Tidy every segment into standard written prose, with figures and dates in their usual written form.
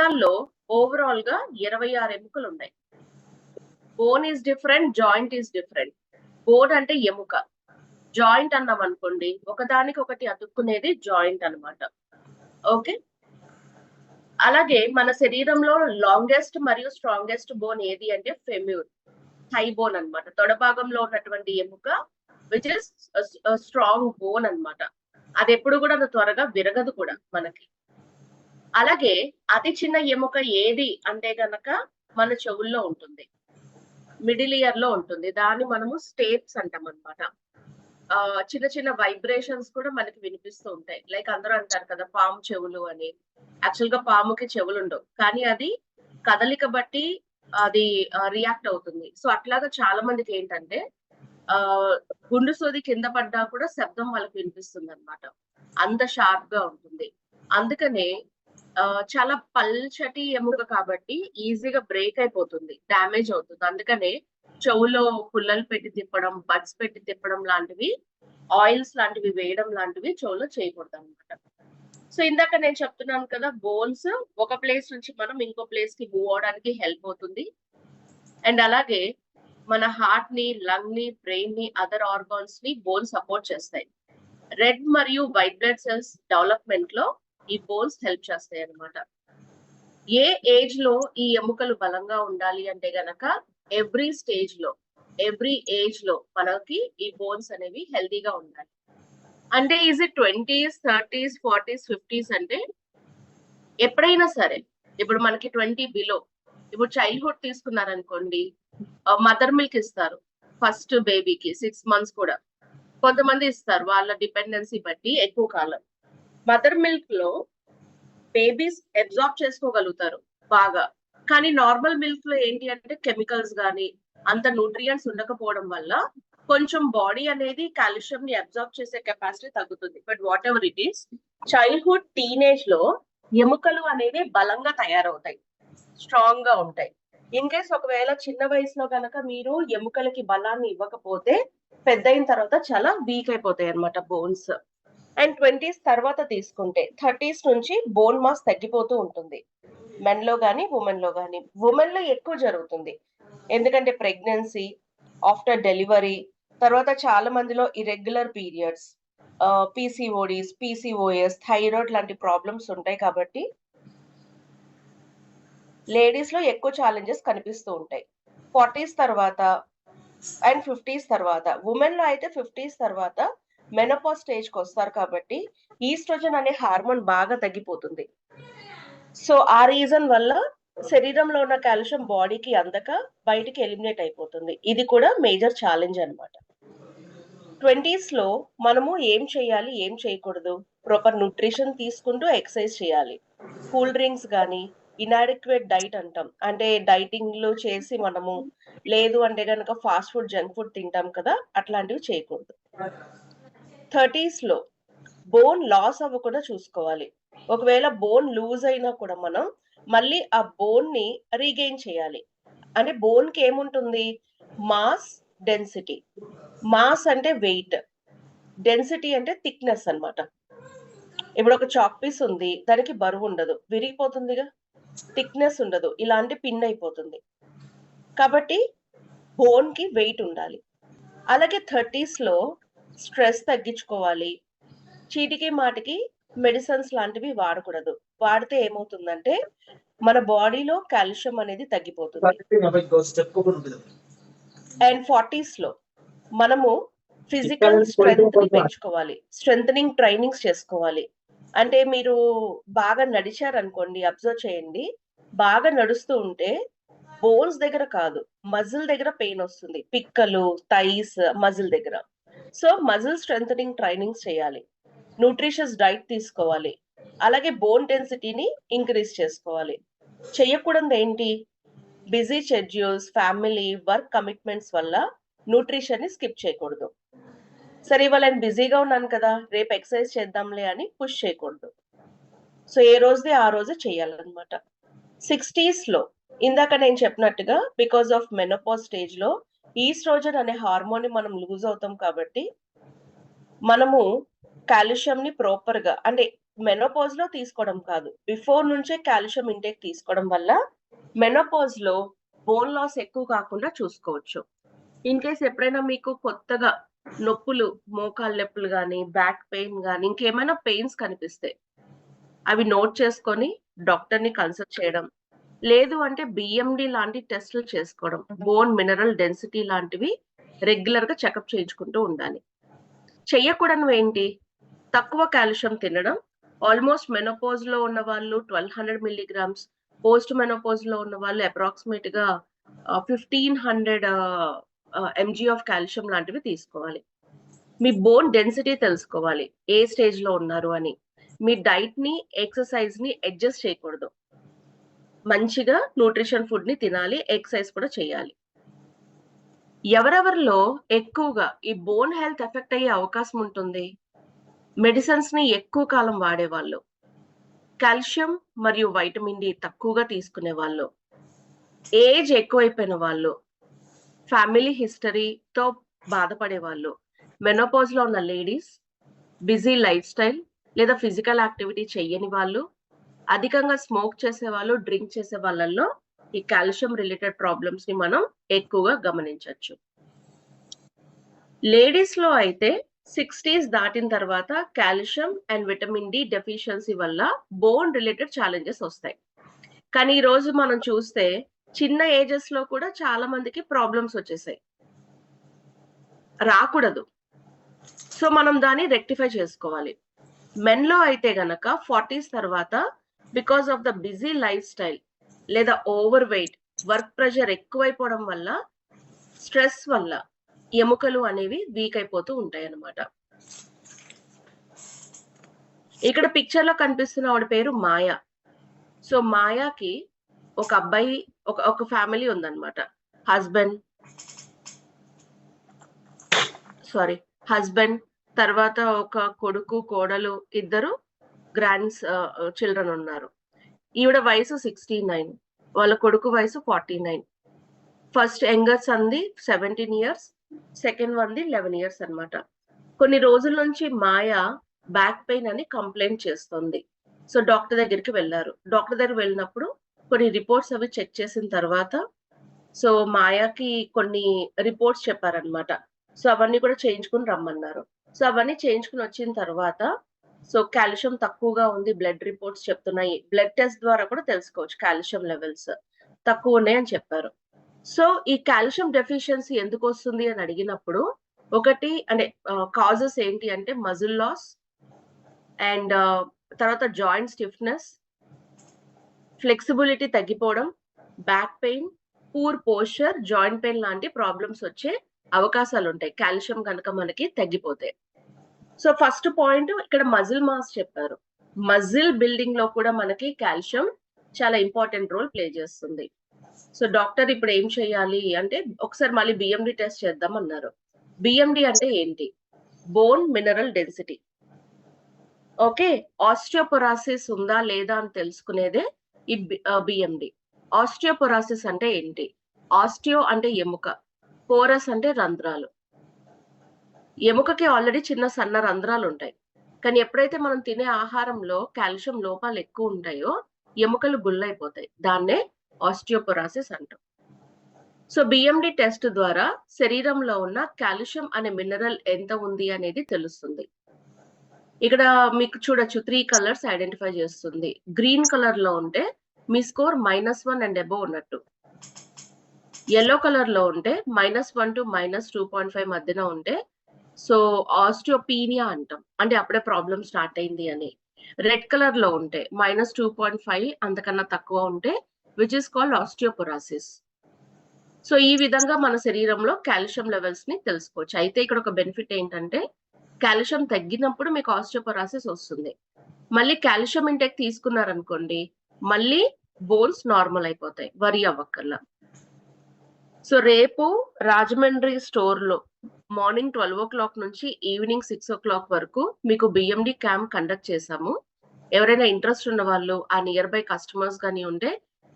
దానిలో ఓవరాల్ గా 26 ఎముకలు ఉన్నాయి. Bone is different, joint is different. Bone అంటే ఎముక, జాయింట్ అన్నాం అనుకోండి ఒకదానికి ఒకటి అతుక్కునేది జాయింట్ అన్నమాట. ఓకే, అలాగే మన శరీరంలో లాంగెస్ట్ మరియు స్ట్రాంగెస్ట్ బోన్ ఏది అంటే ఫెమ్యూర్, థై బోన్ అన్నమాట. తొడ భాగంలో ఉన్నటువంటి ఎముక విచ్ ఇస్ స్ట్రాంగ్ బోన్ అన్నమాట. అది ఎప్పుడు కూడా అది త్వరగా విరగదు కూడా మనకి. అలాగే అతి చిన్న ఎముక ఏది అంటే గనక మన చెవుల్లో ఉంటుంది, మిడిల్ ఇయర్ లో ఉంటుంది. దాన్ని మనము స్టేప్స్ అంటాం అన్నమాట. చిన్న చిన్న వైబ్రేషన్స్ కూడా మనకి వినిపిస్తూ ఉంటాయి. లైక్ అందరూ అంటారు కదా పాము చెవులు అని. యాక్చువల్ గా పాముకి చెవులు ఉండవు, కానీ అది కదలిక బట్టి అది రియాక్ట్ అవుతుంది. సో అట్లాగా చాలా మందికి ఏంటంటే గుండు సోది కింద పడ్డా కూడా శబ్దం వాళ్ళకి వినిపిస్తుంది అనమాట. అంత షార్ప్ గా ఉంటుంది. అందుకనే చాలా పల్చటి ఎముక కాబట్టి ఈజీగా బ్రేక్ అయిపోతుంది, డ్యామేజ్ అవుతుంది. అందుకనే చెవులో పుల్లలు పెట్టి తిప్పడం, బడ్స్ పెట్టి తిప్పడం లాంటివి, ఆయిల్స్ లాంటివి వేయడం లాంటివి చెవులో చేయకూడదు అనమాట. సో ఇందాక నేను చెప్తున్నాను కదా, బోన్స్ ఒక ప్లేస్ నుంచి మనం ఇంకో ప్లేస్ కి మూవ్ అవడానికి హెల్ప్ అవుతుంది. అండ్ అలాగే మన హార్ట్ ని, లంగ్ ని, బ్రెయిన్ ని, అదర్ ఆర్గాన్స్ ని బోన్ సపోర్ట్ చేస్తాయి. రెడ్ మరియు వైట్ బ్లడ్ సెల్స్ డెవలప్మెంట్ లో ఈ బోన్స్ హెల్ప్ చేస్తాయి అన్నమాట. ఏ ఏజ్ లో ఈ ఎముకలు బలంగా ఉండాలి అంటే గనక ఎవ్రీ స్టేజ్ లో, ఎవ్రీ ఏజ్ లో మనకి ఈ బోన్స్ అనేవి హెల్దీగా ఉండాలి. అంటే is it 20s, 30s, 40s, 50s అంటే ఎప్పుడైనా సరే. ఇప్పుడు మనకి 20 బిలో, ఇప్పుడు చైల్డ్హుడ్ తీసుకున్నారనుకోండి, మదర్ మిల్క్ ఇస్తారు ఫస్ట్ బేబీకి 6 months కూడా. కొంతమంది ఇస్తారు వాళ్ళ డిపెండెన్సీ బట్టి ఎక్కువ కాలం. మదర్ మిల్క్ లో బేబీస్ అబ్జార్బ్ చేసుకోగలుగుతారు బాగా, కానీ నార్మల్ మిల్క్ లో ఏంటి అంటే కెమికల్స్ గానీ అంత న్యూట్రియంట్స్ ఉండకపోవడం వల్ల కొంచెం బాడీ అనేది కాల్షియం ని అబ్జార్బ్ చేసే కెపాసిటీ తగ్గుతుంది. But what ever it is, childhood, teenage లో ఎముకలు అనేవి బలంగా తయారవుతాయి, స్ట్రాంగ్ గా ఉంటాయి. ఇన్ కేస్ ఒకవేళ చిన్న వయసులో గనక మీరు ఎముకలకి బలాన్ని ఇవ్వకపోతే పెద్ద అయిన తర్వాత చాలా వీక్ అయిపోతాయి అన్నమాట బోన్స్. అండ్ 20s తర్వాత తీసుకుంటే 30s నుంచి బోన్ మాస్ తగ్గిపోతూ ఉంటుంది, మెన్ లో గానీ ఉమెన్ లో గానీ. ఉమెన్ లో ఎక్కువ జరుగుతుంది, ఎందుకంటే ప్రెగ్నెన్సీ, ఆఫ్టర్ డెలివరీ, తర్వాత చాలా మందిలో irregular periods, PCODs, PCOS, thyroid లాంటి ప్రాబ్లమ్స్ ఉంటాయి. కాబట్టి లేడీస్ లో ఎక్కువ ఛాలెంజెస్ కనిపిస్తూ ఉంటాయి 40s తర్వాత అండ్ 50s తర్వాత. ఉమెన్ లో అయితే 50s తర్వాత మెనోపాజ్ స్టేజ్ కి వస్తారు కాబట్టి ఈస్ట్రోజన్ అనే హార్మోన్ బాగా తగ్గిపోతుంది. సో ఆ రీజన్ వల్ల శరీరంలో ఉన్న కాల్షియం బాడీకి అందక బయటికి ఎలిమినేట్ అయిపోతుంది. ఇది కూడా మేజర్ ఛాలెంజ్ అన్నమాట. 20s లో మనము ఏం చేయాలి, ఏం చేయకూడదు? ప్రాపర్ న్యూట్రిషన్ తీసుకుంటూ ఎక్సర్సైజ్ చేయాలి. కూల్ డ్రింక్స్ కానీ, ఇనాడిక్వేట్ డైట్ అంటాం, అంటే డైటింగ్ లో చేసి మనము లేదు అంటే కనుక ఫాస్ట్ ఫుడ్, జంక్ ఫుడ్ తింటాం కదా, అట్లాంటివి చేయకూడదు. 30s లో బోన్ లాస్ అవ్వకుండా చూసుకోవాలి. ఒకవేళ బోన్ లూజ్ అయినా కూడా మనం మళ్ళీ ఆ బోన్ ని రీగెయిన్ చేయాలి. అంటే బోన్ కి ఏముంటుంది? Mass, density. మాస్ అంటే వెయిట్, డెన్సిటీ అంటే థిక్నెస్ అన్నమాట. ఇప్పుడు ఒక చాక్ పీస్ ఉంది, దానికి బరువు ఉండదు, విరిగిపోతుందిగా, థిక్నెస్ ఉండదు, ఇలాంటి పిన్ అయిపోతుంది. కాబట్టి బోన్ కి వెయిట్ ఉండాలి. అలాగే 30s లో స్ట్రెస్ తగ్గించుకోవాలి. చీటికి మాటికి మెడిసిన్స్ లాంటివి వాడకూడదు. వాడితే ఏమవుతుందంటే మన బాడీలో కాల్షియం అనేది తగ్గిపోతుంది. అండ్ 40s లో మనము ఫిజికల్ స్ట్రెంగ్త్ ని పెంచుకోవాలి, స్ట్రెంథనింగ్ ట్రైనింగ్స్ చేసుకోవాలి. అంటే మీరు బాగా నడిచారనుకోండి, అబ్జర్వ్ చేయండి, బాగా నడుస్తూ ఉంటే బోన్స్ దగ్గర కాదు, మజిల్ దగ్గర పెయిన్ వస్తుంది, పిక్కలు, థైస్, మజిల్ దగ్గర. సో మజిల్ స్ట్రెంథనింగ్ ట్రైనింగ్స్ చేయాలి, న్యూట్రిషియస్ డైట్ తీసుకోవాలి, అలాగే బోన్ డెన్సిటీని ఇంక్రీజ్ చేసుకోవాలి. చెయ్యకూడదు ఏంటి? Busy schedules, family, work commitments వల్ల న్యూట్రిషన్ ని స్కిప్ చేయకూడదు. సరే ఇవాళ నేను బిజీగా ఉన్నాను కదా, రేపు ఎక్సర్సైజ్ చేద్దాంలే అని పుష్ చేయకూడదు. సో ఏ రోజుది ఆ రోజు చేయాలన్నమాట. 60s లో ఇందాక నేను చెప్పినట్టుగా బికాస్ ఆఫ్ మెనోపాజ్ స్టేజ్ లో ఈస్ట్రోజన్ అనే హార్మోన్ ని మనం లూజ్ అవుతాం కాబట్టి మనము కాల్షియం ని ప్రాపర్ గా, అంటే మెనోపాజ్ లో తీసుకోవడం కాదు, బిఫోర్ నుంచే కాల్షియం ఇంటేక్ తీసుకోవడం వల్ల మెనోపాజ్ లో బోన్ లాస్ ఎక్కువ కాకుండా చూసుకోవచ్చు. ఇన్ కేస్ ఎప్పుడైనా మీకు కొత్తగా నొప్పులు, మోకాళ్ళ నొప్పులు కానీ, బ్యాక్ పెయిన్ కానీ, ఇంకేమైనా పెయిన్స్ కనిపిస్తే అవి నోట్ చేసుకొని డాక్టర్ ని కన్సల్ట్ చేయడం, లేదు అంటే బిఎండి లాంటి టెస్టులు చేసుకోవడం, బోన్ మినరల్ డెన్సిటీ లాంటివి రెగ్యులర్ గా చెకప్ చేయించుకుంటూ ఉండాలి. చెయ్యకూడనివి ఏంటి? తక్కువ కాల్షియం తినడం. ఆల్మోస్ట్ మెనోపాజ్ లో ఉన్న వాళ్ళు 1200 మిల్లీగ్రామ్స్, పోస్ట్ మెనోపాజ్ లో ఉన్న వాళ్ళు అప్రాక్సిమేట్ గా 1500 ఎంజీ ఆఫ్ కాల్షియం లాంటివి తీసుకోవాలి. మీ బోన్ డెన్సిటీ తెలుసుకోవాలి, ఏ స్టేజ్ లో ఉన్నారు అని. మీ డైట్ ని, ఎక్సర్సైజ్ ని అడ్జస్ట్ చేయకూడదు. మంచిగా న్యూట్రిషన్ ఫుడ్ ని తినాలి, ఎక్సర్సైజ్ కూడా చేయాలి. ఎవరెవరిలో ఎక్కువగా ఈ బోన్ హెల్త్ ఎఫెక్ట్ అయ్యే అవకాశం ఉంటుంది? మెడిసిన్స్ ని ఎక్కువ కాలం వాడేవాళ్ళు, కాల్షియం మరియు వైటమిన్ డి తక్కువగా తీసుకునే వాళ్ళు, ఏజ్ ఎక్కువైపోయిన వాళ్ళు, ఫ్యామిలీ హిస్టరీతో బాధపడే వాళ్ళు, మెనోపాజ్ లో ఉన్న లేడీస్, బిజీ లైఫ్ స్టైల్ లేదా ఫిజికల్ యాక్టివిటీ చెయ్యని వాళ్ళు, అధికంగా స్మోక్ చేసే వాళ్ళు, డ్రింక్ చేసే వాళ్ళల్లో ఈ కాల్షియం రిలేటెడ్ ప్రాబ్లమ్స్ ని మనం ఎక్కువగా గమనించవచ్చు. లేడీస్ లో అయితే 60s దాటిన తర్వాత calcium and vitamin D deficiency వల్ల బోన్ రిలేటెడ్ ఛాలెంజెస్ వస్తాయి. కానీ ఈ రోజు మనం చూస్తే చిన్న ఏజెస్ లో కూడా చాలా మందికి ప్రాబ్లమ్స్ వచ్చేసాయి. రాకూడదు. సో మనం దాన్ని రెక్టిఫై చేసుకోవాలి. మెన్ లో అయితే గనక 40s తర్వాత because of the busy life style లేదా ఓవర్ వెయిట్, వర్క్ ప్రెషర్ ఎక్కువైపోవడం వల్ల, స్ట్రెస్ వల్ల ఎముకలు అనేవి వీక్ అయిపోతూ ఉంటాయి అన్నమాట. ఇక్కడ పిక్చర్ లో కనిపిస్తున్న ఆవిడ పేరు మాయా. సో మాయాకి ఒక అబ్బాయి, ఒక ఫ్యామిలీ ఉందన్నమాట. హస్బెండ్ తర్వాత ఒక కొడుకు, కోడలు, ఇద్దరు గ్రాండ్స్ చిల్డ్రన్ ఉన్నారు. ఈవిడ వయసు 69, వాళ్ళ కొడుకు వయసు 49. ఫస్ట్ యంగర్ సన్ది 17 ఇయర్స్, సెకండ్ వన్ది 11 ఇయర్స్ అన్నమాట. కొన్ని రోజుల నుంచి మాయా బ్యాక్ పెయిన్ అని కంప్లైంట్ చేస్తుంది. సో డాక్టర్ దగ్గరికి వెళ్ళారు. డాక్టర్ దగ్గర వెళ్ళినప్పుడు కొన్ని రిపోర్ట్స్ అవి చెక్ చేసిన తర్వాత సో మాయాకి కొన్ని రిపోర్ట్స్ చెప్పారనమాట. సో అవన్నీ కూడా చేయించుకుని రమ్మన్నారు. సో అవన్నీ చేయించుకుని వచ్చిన తర్వాత సో కాల్షియం తక్కువగా ఉంది, బ్లడ్ రిపోర్ట్స్ చెప్తున్నాయి, బ్లడ్ టెస్ట్ ద్వారా కూడా తెలుసుకోవచ్చు కాల్షియం లెవెల్స్ తక్కువ ఉన్నాయి అని చెప్పారు. సో ఈ కాల్షియం డెఫిషియన్సీ ఎందుకు వస్తుంది అని అడిగినప్పుడు ఒకటి అంటే కాజెస్ ఏంటి అంటే మజిల్ లాస్ అండ్ తర్వాత జాయింట్ స్టిఫ్నెస్, ఫ్లెక్సిబిలిటీ తగ్గిపోవడం, back pain, poor posture, joint pain లాంటి ప్రాబ్లమ్స్ వచ్చే అవకాశాలు ఉంటాయి కాల్షియం కనుక మనకి తగ్గిపోతే. సో ఫస్ట్ పాయింట్ ఇక్కడ మజిల్ మాస్ చెప్పారు. మజిల్ బిల్డింగ్ లో కూడా మనకి కాల్షియం చాలా ఇంపార్టెంట్ రోల్ ప్లే చేస్తుంది. సో డాక్టర్ ఇప్పుడు ఏం చేయాలి అంటే ఒకసారి మళ్ళీ బిఎండి టెస్ట్ చేద్దాం అన్నారు. బిఎండి అంటే ఏంటి? Bone mineral density. Okay, osteoporosis ఉందా లేదా అని తెలుసుకునేదే ఈ బిఎండి. ఆస్టియోపొరాసిస్ అంటే ఏంటి? ఆస్టియో అంటే ఎముక, పోరస్ అంటే రంధ్రాలు. ఎముకకి ఆల్రెడీ చిన్న సన్న రంధ్రాలు ఉంటాయి. కానీ ఎప్పుడైతే మనం తినే ఆహారంలో కాల్షియం లోపాలు ఎక్కువ ఉంటాయో ఎముకలు గుల్లైపోతాయి. దాన్నే ఆస్టియోపొరాసిస్ అంటాం. సో బిఎండి టెస్ట్ ద్వారా శరీరంలో ఉన్న కాల్షియం అనే మినరల్ ఎంత ఉంది అనేది తెలుస్తుంది. ఇక్కడ మీకు చూడొచ్చు 3 కలర్స్ ఐడెంటిఫై చేస్తుంది. గ్రీన్ కలర్ లో ఉంటే మీ స్కోర్ -1 అండ్ అబోవ్ ఉన్నట్టు. yellow కలర్ లో ఉంటే -1 to -2.5 మధ్యన ఉంటే సో ఆస్టియోపీనియా అంటాం, అంటే అప్పుడే ప్రాబ్లం స్టార్ట్ అయింది అని. రెడ్ కలర్ లో ఉంటే -2.5 అంతకన్నా తక్కువ ఉంటే which is called osteoporosis. So ఈ విధంగా మన శరీరంలో కాల్షియం లెవెల్స్ ని తెలుసుకోవచ్చు. అయితే ఇక్కడ ఒక బెనిఫిట్ ఏంటంటే కాల్షియం తగ్గినప్పుడు మీకు ఆస్టియోపొరాసిస్ వస్తుంది. మళ్ళీ కాల్షియం ఇంటెక్ తీసుకున్నారనుకోండి మళ్ళీ బోన్స్ నార్మల్ అయిపోతాయి, వరి అవ్వక్కర్లా. సో రేపు రాజమండ్రి స్టోర్ లో మార్నింగ్ 12 o'clock నుంచి ఈవినింగ్ 6 o'clock వరకు మీకు బిఎండి క్యాంప్ కండక్ట్ చేశాము. ఎవరైనా ఇంట్రెస్ట్ ఉన్న వాళ్ళు ఆ నియర్ బై కస్టమర్స్ గానీ ఉంటే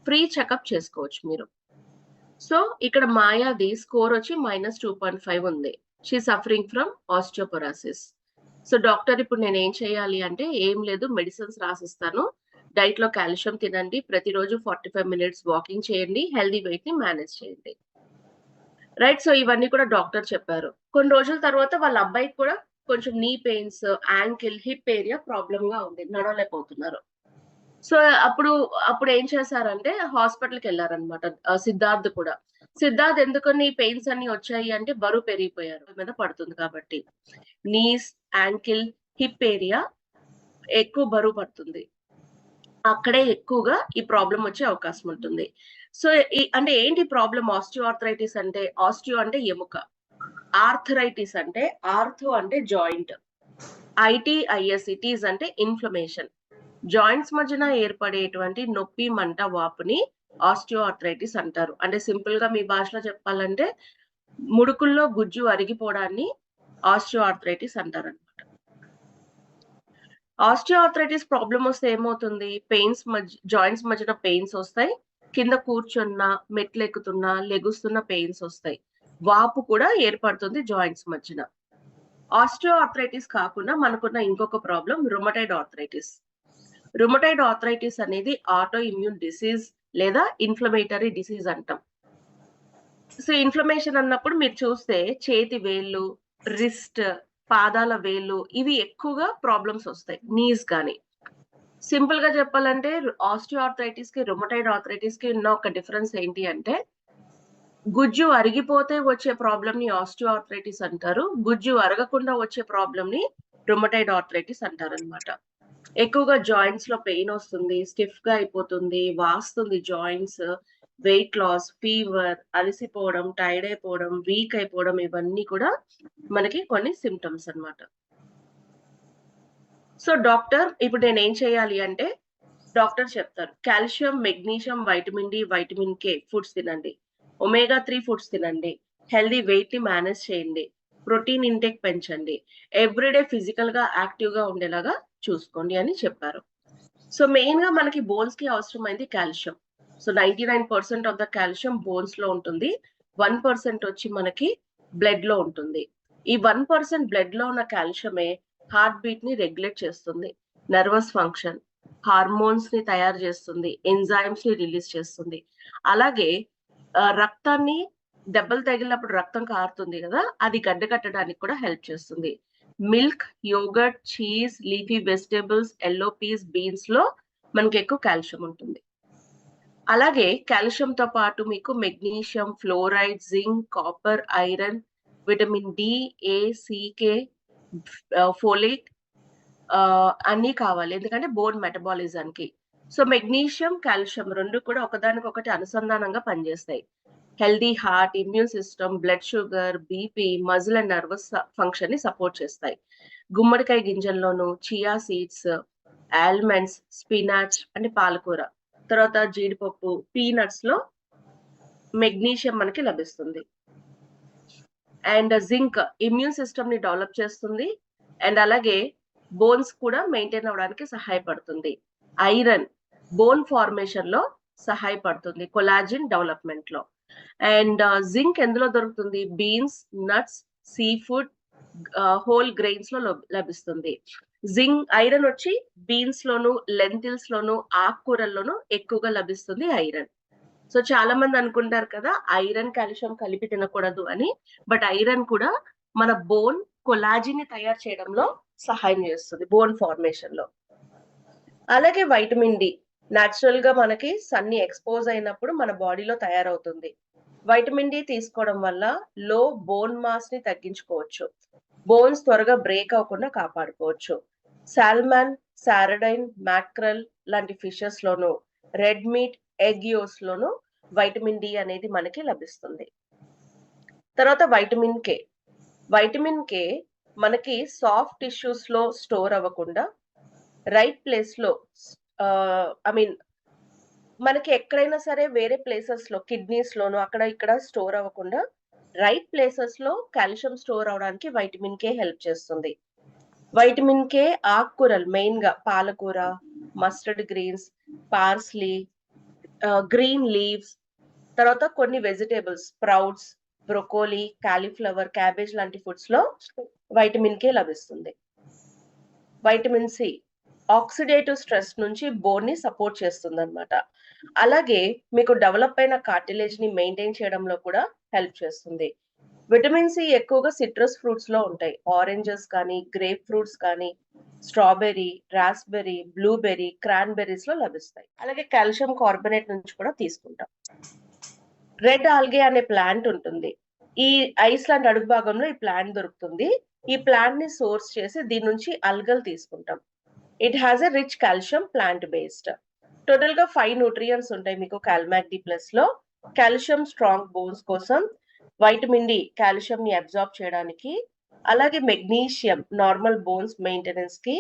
ఫ్రీ చెకప్ చేసుకోవచ్చు మీరు. సో ఇక్కడ మాయాది స్కోర్ వచ్చి -2.5 ఉంది. She suffering from osteoporosis. So doctor ఇప్పుడు నేను ఏం చేయాలి అంటే ఏం లేదు, మెడిసిన్స్ రాసిస్తాను, డైట్ లో కాల్షియం తినండి, ప్రతిరోజు 45 మినిట్స్ వాకింగ్ చేయండి, హెల్దీ వెయిట్ ని మేనేజ్ చేయండి. రైట్. సో ఇవన్నీ కూడా డాక్టర్ చెప్పారు. కొన్ని రోజుల తర్వాత వాళ్ళ అబ్బాయికి కూడా కొంచెం నీ pains, ankle, hip area problem గా ఉంది, నడవలేకపోతున్నారు. సో అప్పుడు ఏం చేశారంటే హాస్పిటల్కి వెళ్ళారనమాట. సిద్ధార్థ్ కూడా. సిద్ధార్థ్ ఎందుకని పెయిన్స్ అన్ని వచ్చాయి అంటే బరువు పెరిగిపోయారు, మీద పడుతుంది కాబట్టి. నీస్, యాంకిల్, హిప్ ఏరియా ఎక్కువ బరువు పడుతుంది, అక్కడే ఎక్కువగా ఈ ప్రాబ్లం వచ్చే అవకాశం ఉంటుంది. సో అంటే ఏంటి ప్రాబ్లం? ఆస్టియోఆర్థరైటిస్ అంటే, ఆస్టియో అంటే ఎముక, ఆర్థరైటిస్ అంటే, ఆర్థో అంటే జాయింట్, ఐటిఐఎస్ ఇటీస్ అంటే ఇన్ఫ్లమేషన్. జాయింట్స్ మధ్యన ఏర్పడేటువంటి నొప్పి, మంట, వాపుని ఆస్టియోఆర్థరైటిస్ అంటారు. అంటే సింపుల్ గా మీ భాషలో చెప్పాలంటే ముడుకుల్లో గుజ్జు అరిగిపోవడాన్ని ఆస్టియోఆర్థరైటిస్ అంటారనమాట. ఆస్టియోఆర్థరైటిస్ ప్రాబ్లం వస్తే ఏమవుతుంది? జాయింట్స్ మధ్యన పెయిన్స్ వస్తాయి, కింద కూర్చున్నా, మెట్లు ఎక్కుతున్నా, లెగుస్తున్న పెయిన్స్ వస్తాయి, వాపు కూడా ఏర్పడుతుంది జాయింట్స్ మధ్యన. ఆస్టియోఆర్థరైటిస్ కాకుండా మనకున్న ఇంకొక problem rheumatoid arthritis. Rheumatoid arthritis అనేది ఆటో ఇమ్యూన్ డిసీజ్ లేదా ఇన్ఫ్లమేటరీ డిసీజ్ అంటాం. సో ఇన్ఫ్లమేషన్ అన్నప్పుడు మీరు చూస్తే చేతి వేళ్ళు, రిస్ట్, పాదాల వేళ్ళు ఇవి ఎక్కువగా ప్రాబ్లమ్స్ వస్తాయి, నీస్ గానీ. సింపుల్ గా చెప్పాలంటే ఆస్టియోఆర్థరైటిస్ కి, రుమటైడ్ ఆర్థరైటిస్ కి ఉన్న ఒక డిఫరెన్స్ ఏంటి అంటే, గుజ్జు అరిగిపోతే వచ్చే ప్రాబ్లమ్ ని ఆస్టియోఆర్థరైటిస్ అంటారు, గుజ్జు అరగకుండా వచ్చే ప్రాబ్లమ్ ని రుమటైడ్ ఆర్థరైటిస్ అంటారనమాట. ఎక్కువగా జాయింట్స్ లో పెయిన్ వస్తుంది, స్టిఫ్ గా అయిపోతుంది, వాస్తుంది జాయింట్స్, వెయిట్ లాస్, ఫీవర్, అలసిపోవడం, టైర్డ్ అయిపోవడం, వీక్ అయిపోవడం, ఇవన్నీ కూడా మనకి కొన్ని సిమ్టమ్స్ అన్నమాట. సో డాక్టర్ ఇప్పుడు నేను ఏం చేయాలి అంటే, డాక్టర్ చెప్తారు calcium, magnesium, vitamin D, vitamin K foods తినండి, ఒమేగా 3 ఫుడ్స్ తినండి, హెల్దీ వెయిట్ ని మేనేజ్ చేయండి, ప్రోటీన్ ఇంటేక్ పెంచండి, ఎవ్రీడే ఫిజికల్ గా యాక్టివ్ గా ఉండేలాగా చూసుకోండి అని చెప్పారు. సో మెయిన్ గా మనకి బోన్స్ కి అవసరమైంది calcium. So 99% of the calcium bones లో ఉంటుంది, 1% వచ్చి మనకి బ్లడ్ లో ఉంటుంది. ఈ 1% బ్లడ్ లో ఉన్న కాల్షియమే హార్ట్ బీట్ ని రెగ్యులేట్ చేస్తుంది, నర్వస్ ఫంక్షన్, హార్మోన్స్ ని తయారు చేస్తుంది, ఎంజైమ్స్ ని రిలీజ్ చేస్తుంది. అలాగే రక్తాన్ని, దెబ్బలు తగిలినప్పుడు రక్తం కారుతుంది కదా, అది గడ్డకట్టడానికి కూడా హెల్ప్ చేస్తుంది. Milk, yogurt, cheese, leafy vegetables, yellow peas, beans లో మనకి ఎక్కువ కాల్షియం ఉంటుంది. అలాగే కాల్షియం తో పాటు మీకు magnesium, fluoride, zinc, copper, iron, vitamin D, A, C K, folate అన్ని కావాలి, ఎందుకంటే బోన్ మెటబాలిజం కి. సో మెగ్నీషియం, కాల్షియం రెండు కూడా ఒకదానికొకటి అనుసంధానంగా పనిచేస్తాయి. Healthy heart, immune system, blood sugar, BP, muscle and nervous function ని సపోర్ట్ చేస్తాయి. గుమ్మడికాయ గింజల్లోను, చియా సీడ్స్, ఆల్మండ్స్, స్పినాచ్ అంటే పాలకూర, తర్వాత జీడిపప్పు, పీనట్స్ లో మెగ్నీషియం మనకి లభిస్తుంది. అండ్ జింక్ ఇమ్యూన్ సిస్టమ్ ని డెవలప్ చేస్తుంది, అండ్ అలాగే బోన్స్ కూడా మెయింటైన్ అవడానికి సహాయపడుతుంది. ఐరన్ బోన్ ఫార్మేషన్ లో సహాయపడుతుంది, కొలాజిన్ డెవలప్మెంట్ లో. అండ్ జింక్ ఎందులో దొరుకుతుంది? Beans, nuts, sea food, whole grains లో లభిస్తుంది. ఐరన్ వచ్చి బీన్స్ లోను, లెంటిల్స్ లోను, ఆకుకూరల్లోనూ ఎక్కువగా లభిస్తుంది ఐరన్. సో చాలా మంది అనుకుంటారు కదా ఐరన్, కాల్షియం కలిపి తినకూడదు అని, బట్ ఐరన్ కూడా మన బోన్ కొలాజిన్ ని తయారు చేయడంలో సహాయం చేస్తుంది, బోన్ ఫార్మేషన్ లో. అలాగే వైటమిన్ డి నాచురల్ గా మనకి సన్ని ఎక్స్పోజ్ అయినప్పుడు మన బాడీలో తయారవుతుంది. వైటమిన్ డి తీసుకోవడం వల్ల లో బోన్ మాస్ ని తగ్గించుకోవచ్చు, బోన్స్ త్వరగా బ్రేక్ అవ్వకుండా కాపాడుకోవచ్చు. సాల్మన్, సారడైన్, మ్యాక్రల్ లాంటి ఫిషెస్ లోను, రెడ్ మీట్, ఎగ్ యోస్ లోను వైటమిన్ డి అనేది మనకి లభిస్తుంది. తర్వాత వైటమిన్ కే. వైటమిన్ కే మనకి సాఫ్ట్ టిష్యూస్ లో స్టోర్ అవ్వకుండా రైట్ ప్లేస్ లో, మనకి ఎక్కడైనా సరే వేరే ప్లేసెస్ లో, కిడ్నీస్ లోను అక్కడ ఇక్కడ స్టోర్ అవ్వకుండా రైట్ ప్లేసెస్ లో కాల్షియం స్టోర్ అవడానికి వైటమిన్ కే హెల్ప్ చేస్తుంది. వైటమిన్ కే ఆకుకూరలు మెయిన్ గా పాలకూర, mustard greens, parsley, green leaves, తర్వాత కొన్ని vegetables, sprouts, broccoli, cauliflower, cabbage లాంటి ఫుడ్స్ లో వైటమిన్ కే లభిస్తుంది. వైటమిన్ సి ఆక్సిడేటివ్ స్ట్రెస్ నుంచి బోన్ ని సపోర్ట్ చేస్తుంది అనమాట. అలాగే మీకు డెవలప్ అయిన కార్టిలేజ్ ని మెయింటైన్ చేయడంలో కూడా హెల్ప్ చేస్తుంది. విటమిన్ సి ఎక్కువగా సిట్రస్ ఫ్రూట్స్ లో ఉంటాయి. ఆరెంజెస్ కానీ, గ్రేప్ ఫ్రూట్స్ కానీ, స్ట్రాబెర్రీ, రాస్బెర్రీ, బ్లూబెర్రీ, క్రాన్బెర్రీస్ లో లభిస్తాయి. అలాగే కాల్షియం కార్బోనేట్ నుంచి కూడా తీసుకుంటాం. రెడ్ ఆల్గే అనే ప్లాంట్ ఉంటుంది. ఈ ఐస్లాండ్ అడుగు భాగంలో ఈ ప్లాంట్ దొరుకుతుంది. ఈ ప్లాంట్ ని సోర్స్ చేసి దీని నుంచి అల్గల్ తీసుకుంటాం. It has a rich calcium, plant based. Total గా 5 న్యూట్రియన్స్ ఉంటాయి మీకు కాల్మాక్ డి ప్లస్ లో. కాల్షియం స్ట్రాంగ్ బోన్స్ కోసం, వైటమిన్ డి కాల్షియం ని అబ్జార్బ్ చేయడానికి, అలాగే మెగ్నీషియం నార్మల్ బోన్స్ మెయింటెనెన్స్ కి,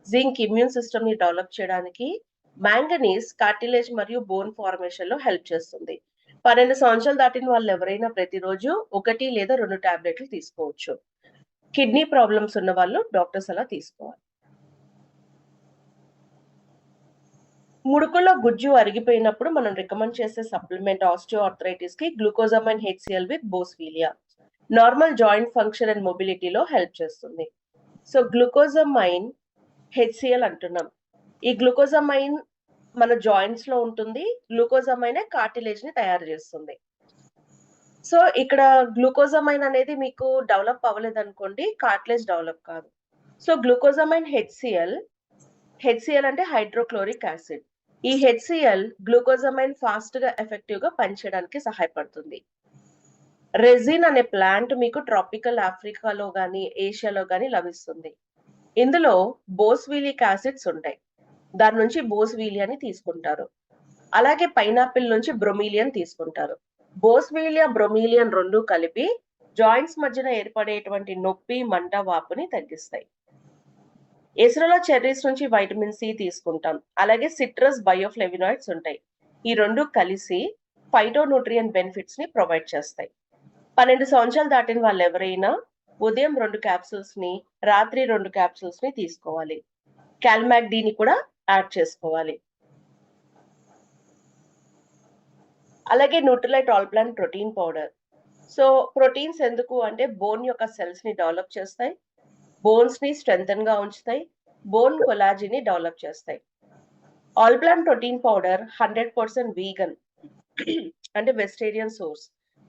జింక్ ఇమ్యూన్ సిస్టమ్ ని డెవలప్ చేయడానికి, మ్యాంగనీస్ కార్టిలేజ్ మరియు బోన్ ఫార్మేషన్ లో హెల్ప్ చేస్తుంది. 12 సంవత్సరాలు దాటిన వాళ్ళు ఎవరైనా ప్రతిరోజు 1 లేదా 2 టాబ్లెట్లు తీసుకోవచ్చు. కిడ్నీ ప్రాబ్లమ్స్ ఉన్న వాళ్ళు డాక్టర్స్ అలా తీసుకోవాలి. ముడుకుల్లో గుజ్జు అరిగిపోయినప్పుడు మనం రికమెండ్ చేసే సప్లిమెంట్ ఆస్టియోఆర్థరైటిస్ కి glucosamine HCl with boswellia. Normal joint function and మొబిలిటీలో హెల్ప్ చేస్తుంది. సో గ్లూకోజమైన్ హెచ్సిఎల్ అంటున్నాం. ఈ గ్లూకోజమైన్ మన జాయింట్స్ లో ఉంటుంది. గ్లూకోజమైన్ కార్టిలేజ్ ని తయారు చేస్తుంది. సో ఇక్కడ గ్లూకోజమైన్ అనేది మీకు డెవలప్ అవ్వలేదు అనుకోండి, కార్టిలేజ్ డెవలప్ కాదు. సో గ్లూకోజమైన్ హెచ్సిఎల్ అంటే హైడ్రోక్లోరిక్ యాసిడ్. ఈ హెచ్సిఎల్ గ్లూకోజమైన్ ఫాస్ట్ గా ఎఫెక్టివ్ గా పనిచేయడానికి సహాయపడుతుంది. రెజిన్ అనే ప్లాంట్ మీకు ట్రాపికల్ ఆఫ్రికాలో గానీ, ఏషియాలో గానీ లభిస్తుంది. ఇందులో బోస్వీలిక్ యాసిడ్స్ ఉంటాయి. దాని నుంచి బోస్వీలియాని తీసుకుంటారు. అలాగే పైనాపిల్ నుంచి బ్రొమీలియన్ తీసుకుంటారు. బోస్వీలియా, బ్రొమీలియన్ రెండు కలిపి జాయింట్స్ మధ్యన ఏర్పడేటువంటి నొప్పి, మంట, వాపుని తగ్గిస్తాయి. ఎసురులో చెర్రీస్ నుంచి వైటమిన్ సి తీసుకుంటాం. అలాగే సిట్రస్ బయోఫ్లేవినాయిడ్స్ ఉంటాయి. ఈ రెండు కలిసి ఫైటోన్యూట్రియన్ బెనిఫిట్స్ ని ప్రొవైడ్ చేస్తాయి. 12 సంవత్సరాలు దాటిన వాళ్ళు ఎవరైనా ఉదయం 2 క్యాప్సూల్స్ ని, రాత్రి 2 క్యాప్సూల్స్ ని తీసుకోవాలి. కాల్మాక్ డి ని కూడా యాడ్ చేసుకోవాలి. అలాగే Nutrilite all plant protein powder. So proteins ఎందుకు అంటే బోన్ యొక్క సెల్స్ ని డెవలప్ చేస్తాయి, బోన్స్ ని స్ట్రెంథన్ గా ఉంచుతాయి, బోన్ కొలాజిన్ ని డెవలప్ చేస్తాయి. All plant protein powder 100% vegan అంటే vegetarian source.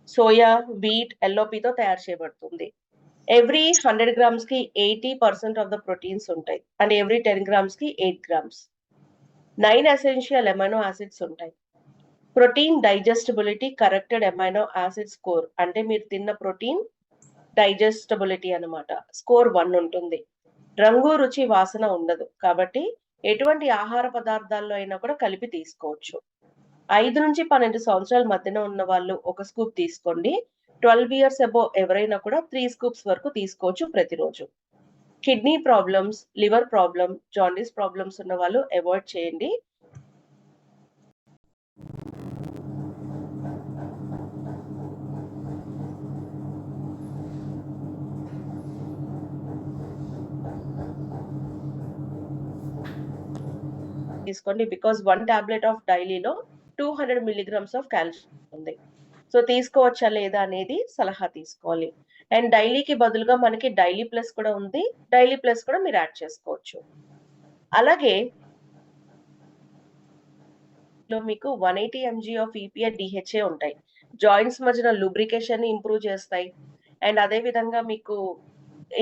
Soya, wheat, LOP తో తయారు చేయబడుతుంది. ఎవ్రీ 100 grams కి 80% ఆఫ్ ద ప్రోటీన్స్ ఉంటాయి. అండ్ ఎవ్రీ 10 grams కి 8 grams. 9 ఎసెన్షియల్ అమైనో యాసిడ్స్ ఉంటాయి. Protein digestibility corrected amino acid score అంటే మీరు తిన్న ప్రోటీన్ డైజెస్టబిలిటీ అన్నమాట. స్కోర్ 1 ఉంటుంది. రంగు, రుచి, వాసన ఉండదు. కాబట్టి ఎటువంటి ఆహార పదార్థాల్లో అయినా కూడా కలిపి తీసుకోవచ్చు. 5 నుంచి 12 సంవత్సరాల మధ్యన ఉన్న వాళ్ళు 1 స్కూప్ తీసుకోండి. 12 years అబోవ్ ఎవరైనా కూడా 3 scoops వరకు తీసుకోవచ్చు ప్రతిరోజు. Kidney problems, liver problem, jaundice problems ఉన్న వాళ్ళు అవాయిడ్ చేయండి. తీసుకోండి. బికాస్ 1 టాబ్లెట్ ఆఫ్ డైలీలో 200 milligrams ఆఫ్ కాల్షియం ఉంది. సో తీసుకోవచ్చా లేదా అనేది సలహా తీసుకోవాలి. అండ్ డైలీకి బదులుగా మనకి డైలీ ప్లస్ కూడా ఉంది. డైలీ ప్లస్ కూడా మీరు యాడ్ చేసుకోవచ్చు. అలాగే మీకు 180 mg ఆఫ్ ఈపీఏ, డిహెచ్ఏ ఉంటాయి. జాయింట్స్ మధ్యన లూబ్రికేషన్ ని ఇంప్రూవ్ చేస్తాయి. అండ్ అదే విధంగా మీకు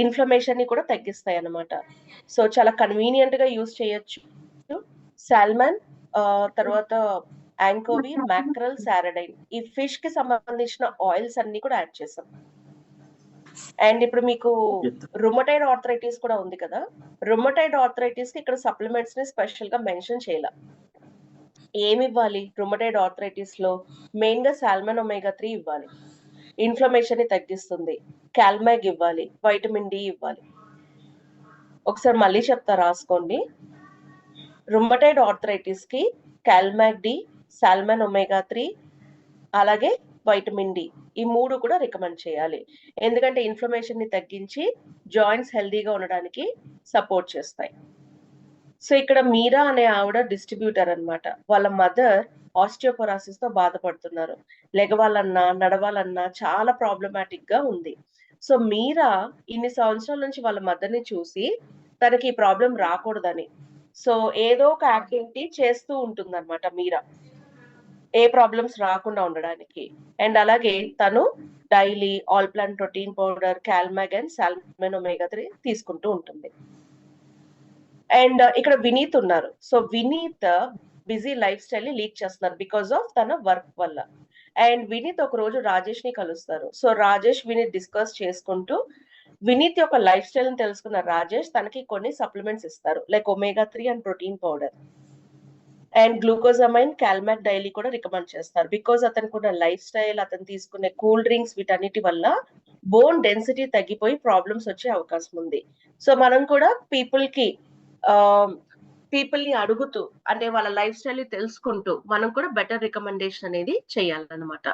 ఇన్ఫ్లమేషన్ ని కూడా తగ్గిస్తాయి అన్నమాట. సో చాలా కన్వీనియంట్ గా యూజ్ చేయొచ్చు. సాల్మన్, తర్వాత యాంకోవి, మ్యాక్రల్, సారడైన్ ఈ ఫిష్ కి సంబంధించిన ఆయిల్స్ అన్ని కూడా యాడ్ చేసాం. అండ్ ఇప్పుడు మీకు రుమటైడ్ ఆర్థరైటిస్ కూడా ఉంది కదా. రుమటైడ్ ఆర్థరైటిస్ కి ఇక్కడ సప్లిమెంట్స్ ని స్పెషల్ గా మెన్షన్ చేయాల. ఏమి ఇవ్వాలి రుమటైడ్ ఆర్థరైటిస్ లో? మెయిన్ గా సాల్మన్ ఒమేగా 3 ఇవ్వాలి. ఇన్ఫ్లమేషన్ ని తగ్గిస్తుంది. కాల్మాగ్ ఇవ్వాలి. వైటమిన్ డి ఇవ్వాలి. ఒకసారి మళ్ళీ చెప్తా, రాసుకోండి. రుమటైడ్ ఆర్థరైటిస్ కి కాల్మాగ్ డి, సాల్మన్ ఒమేగా 3 అలాగే వైటమిన్ డి ఈ 3 కూడా రికమెండ్ చేయాలి. ఎందుకంటే ఇన్ఫ్లమేషన్ ని తగ్గించి జాయింట్స్ హెల్దీగా ఉండడానికి సపోర్ట్ చేస్తాయి. సో ఇక్కడ మీరా అనే ఆవిడ డిస్ట్రిబ్యూటర్ అన్నమాట. వాళ్ళ మదర్ ఆస్టియోపొరాసిస్ తో బాధపడుతున్నారు. లెగవాలన్నా, నడవాలన్నా చాలా ప్రాబ్లమాటిక్ గా ఉంది. సో మీరా ఇన్ని సంవత్సరాల నుంచి వాళ్ళ మదర్ ని చూసి తనకి ఈ ప్రాబ్లం రాకూడదని. సో ఏదో ఒక యాక్టివిటీ చేస్తూ ఉంటుందన్నమాట మీరా. ఏ ప్రాబ్లమ్స్ రాకుండా ఉండడానికి. అండ్ అలాగే తను daily all plant protein powder, Calmag and salmon omega 3 తీసుకుంటూ ఉంటుంది. అండ్ ఇక్కడ వినీత్ ఉన్నారు. So Vineet busy lifestyle ని లీడ్ చేస్తున్నారు బికాస్ ఆఫ్ తన వర్క్ వల్ల. అండ్ వినీత్ ఒక రోజు రాజేష్ ని కలుస్తారు. సో రాజేష్ వినీత్ డిస్కస్ చేసుకుంటూ వినీత్ యొక్క లైఫ్ స్టైల్ ని తెలుసుకున్న రాజేష్ తనకి కొన్ని సప్లిమెంట్స్ ఇస్తారు, like omega 3 and protein powder and glucosamine, Calmag daily కూడా రికమెండ్ చేస్తారు. బికాజ్ అతనికి ఉన్న లైఫ్ స్టైల్, అతను తీసుకునే కూల్ డ్రింక్స్ వీటన్నిటి వల్ల బోన్ డెన్సిటీ తగ్గిపోయి ప్రాబ్లమ్స్ వచ్చే అవకాశం ఉంది. సో మనం కూడా పీపుల్ ని అడుగుతూ, అంటే వాళ్ళ లైఫ్ స్టైల్ ని తెలుసుకుంటూ మనం కూడా బెటర్ రికమెండేషన్ అనేది చేయాలన్నమాట.